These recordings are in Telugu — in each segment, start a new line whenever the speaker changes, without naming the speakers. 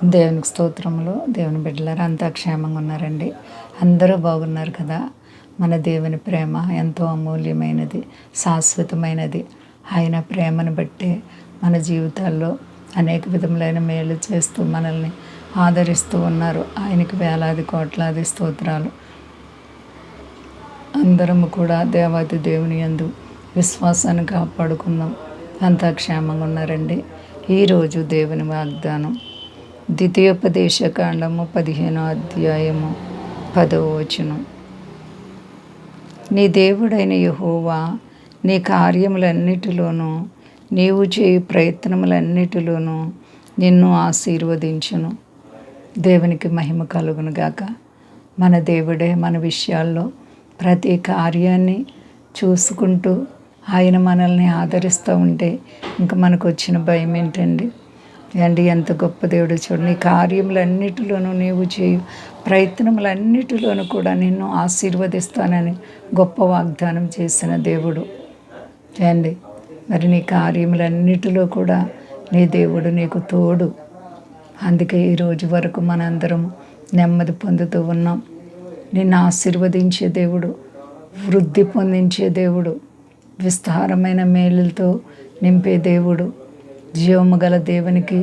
దేవునికి స్తోత్రములు. దేవుని బిడ్డలారా అంతా క్షేమంగా ఉన్నారండి. అందరూ బాగున్నారు కదా. మన దేవుని ప్రేమ ఎంతో అమూల్యమైనది, శాశ్వతమైనది. ఆయన ప్రేమను బట్టే మన జీవితాల్లో అనేక విధములైన మేలు చేస్తూ మనల్ని ఆదరిస్తూ ఉన్నారు. ఆయనకి వేలాది కోట్లాది స్తోత్రాలు. అందరము కూడా దేవాది దేవుని యందు విశ్వాసాన్ని కాపాడుకుందాం. అంతా క్షేమంగా ఉన్నారండి. ఈరోజు దేవుని వాగ్దానం ద్వితీయోపదేశకాండము 15వ అధ్యాయము 10వ వచనం. నీ దేవుడైన యెహోవా నీ కార్యములన్నిటిలోనూ నీవు చేయు ప్రయత్నములన్నిటిలోనూ నిన్ను ఆశీర్వదించును. దేవునికి మహిమ కలుగును గాక. మన దేవుడే మన విషయాల్లో ప్రతి కార్యాన్ని చూసుకుంటూ ఆయన మనల్ని ఆదరిస్తూ ఉంటే ఇంకా మనకు వచ్చిన భయం ఏంటండి? ఎంత గొప్ప దేవుడు చూడండి. నీ కార్యములన్నిటిలోనూ నీవు చేయు ప్రయత్నములన్నిటిలోనూ కూడా నిన్ను ఆశీర్వదిస్తానని గొప్ప వాగ్దానం చేసిన దేవుడు మరి నీ కార్యములన్నిటిలో కూడా నీ దేవుడు నీకు తోడు. అందుకే ఈరోజు వరకు మనందరం నెమ్మది పొందుతూ ఉన్నాం. నిన్ను ఆశీర్వదించే దేవుడు, వృద్ధి పొందించే దేవుడు, విస్తారమైన మేలులతో నింపే దేవుడు, జీవము గల దేవునికి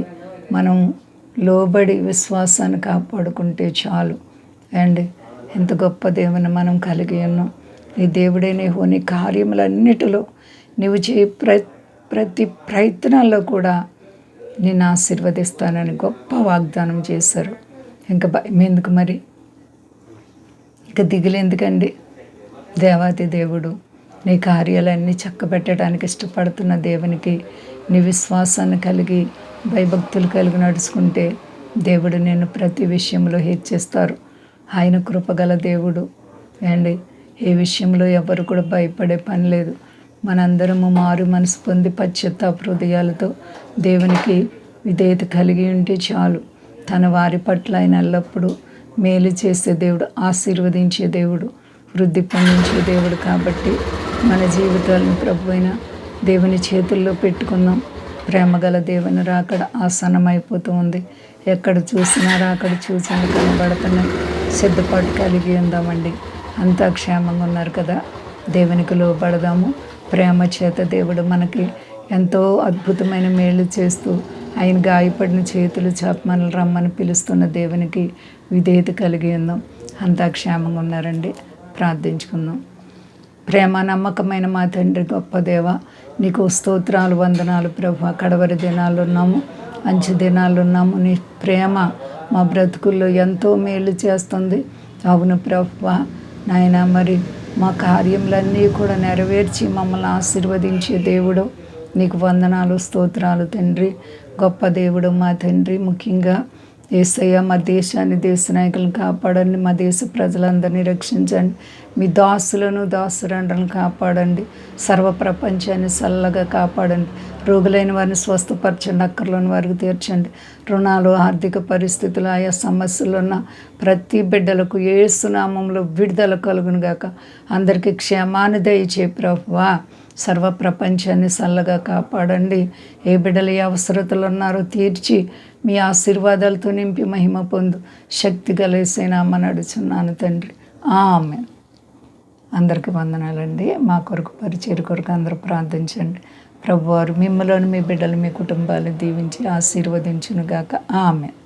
మనం లోబడి విశ్వాసాన్ని కాపాడుకుంటే చాలు. ఎంత గొప్ప దేవుని మనం కలిగి ఉన్నాం. నీ దేవుడే నీ కార్యములన్నిటిలో నీవు చేయ ప్రతి ప్రయత్నాల్లో కూడా నిన్ను ఆశీర్వదిస్తానని గొప్ప వాగ్దానం చేశారు. ఇంకా భయం ఎందుకు మరి? ఇంకా దిగులు ఎందుకండి? దేవాతి దేవుడు నీ కార్యాలన్నీ చక్కబెట్టడానికి ఇష్టపడుతున్న దేవునికి నీ విశ్వాసాన్ని కలిగి భయభక్తులు కలిగి నడుచుకుంటే దేవుడు నిన్ను ప్రతి విషయంలో హెచ్చిస్తారు. ఆయన కృపగల దేవుడు. ఏ విషయంలో ఎవరు కూడా భయపడే పని లేదు. మనందరము మారు మనసు పొంది పశ్చాత్తాప హృదయాలతో దేవునికి విధేయత కలిగి ఉంటే చాలు. తన వారి పట్ల ఆయన ఎల్లప్పుడూ మేలు చేసే దేవుడు, ఆశీర్వదించే దేవుడు, వృద్ధి పొందించే దేవుడు. కాబట్టి మన జీవితాలను ప్రభువైన దేవుని చేతుల్లో పెట్టుకుందాం. ప్రేమగల దేవుని రాకడ ఆసన్నమైపోతూ ఉంది. ఎక్కడ చూసినా రాకడ చూసిన కనబడుతున్నాయి. సిద్ధపాటు కలిగి ఉందామండి. అంతా క్షేమంగా ఉన్నారు కదా. దేవునికి లోబడదాము. ప్రేమ చేత దేవుడు మనకి ఎంతో అద్భుతమైన మేలు చేస్తూ ఆయన గాయపడిన చేతులు చాపమని రమ్మని పిలుస్తున్న దేవునికి విధేయత కలిగి ఉందాం. అంతా క్షేమంగా ఉన్నారండి. ప్రార్థించుకుందాం. ప్రేమ నమ్మకమైన మా తండ్రి, గొప్ప దేవ, నీకు స్తోత్రాలు, వందనాలు ప్రభు. కడవరి దినాల్లో ఉన్నాము, మంచి దినాల్లో ఉన్నాము. నీ ప్రేమ మా బ్రతుకుల్లో ఎంతో మేలు చేస్తుంది. అవును ప్రభు నాయన, మరి మా కార్యములన్నీ కూడా నెరవేర్చి మమ్మల్ని ఆశీర్వదించే దేవుడు, నీకు వందనాలు, స్తోత్రాలు తండ్రి. గొప్ప దేవుడు మా తండ్రి. ముఖ్యంగా యేసయ్య మా దేశాన్ని, దేశ నాయకులను కాపాడండి. మా దేశ ప్రజలందరినీ రక్షించండి. మీ దాసులను, దాసురండ్రలను కాపాడండి. సర్వ ప్రపంచాన్ని చల్లగా కాపాడండి. రోగులైన వారిని స్వస్థపరచండి. అక్కర్లోని వారికి తీర్చండి. రుణాలు, ఆర్థిక పరిస్థితులు, ఆయా సమస్యలు ఉన్న ప్రతి బిడ్డలకు యేసు నామములో విడుదల కలుగును గాక. అందరికీ క్షేమాన్ని దయచే ప్రభువా. సర్వ ప్రపంచాన్ని చల్లగా కాపాడండి. ఏ బిడ్డలు ఏ అవసరతలు ఉన్నారో తీర్చి మీ ఆశీర్వాదాలతో నింపి మహిమ పొందు. శక్తి కలిసే నామని అడుచున్నాను తండ్రి. ఆమేన్. అందరికీ వందనాలండి. మా కొరకు పరిచర్య కొరకు అందరూ ప్రార్థించండి. ప్రభువారు మిమ్మల్ని, మీ బిడ్డలు, మీ కుటుంబాలు దీవించి ఆశీర్వదించును గాక. ఆమేన్.